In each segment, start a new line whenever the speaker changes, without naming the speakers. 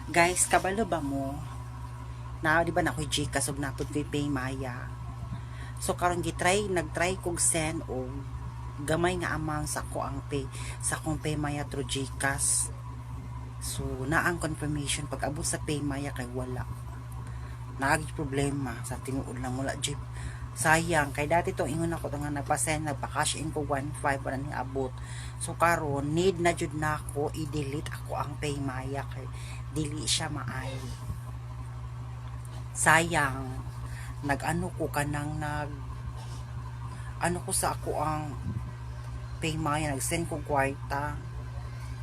Guys, kabalo ba mo? Na, di ba na ako'y Gcash ug napod ko'y Paymaya. So karon nagtry kog send og gamay nga amount sa ako ang pay sa akong Paymaya through Gcash. So na ang confirmation pag abot sa Paymaya kay wala. Naagi problema sa tinuod lang wala jeep. Sayang kay dati tong ingon ako nga nagpa-send nagpa-cash in ko 1.5 para ni abot. So karon need na jud nako i-delete ako ang Paymaya kay dili siya maayo. Sayang nag-ano ko kanang ano ko sa ako ang Paymaya nag-send ko kwarta.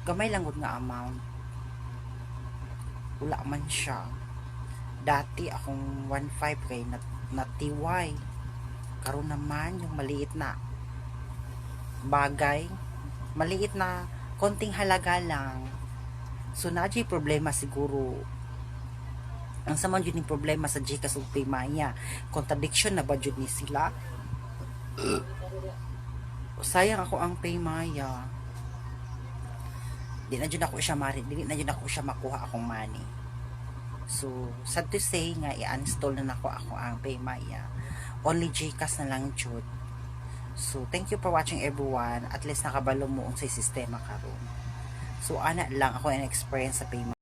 Gamay lang gud nga amount. Wala man siya. Dati akong 1.5 kay natiway. Karon naman yung maliit na bagay, maliit na konting halaga lang. So naji problema siguro. Ang sama jud ni problema sa Gcash ug Paymaya. Contradiction na ba jud ni sila? Sayang ako ang Paymaya. Di na jud ako siya makuha akong money. So, sad to say nga i-uninstall na nako ako ang Paymaya. Only Gcash na lang jud. So, thank you for watching everyone. At least nakabalo mo sa sistema karon. So, ana lang ako ang experience sa Paymaya.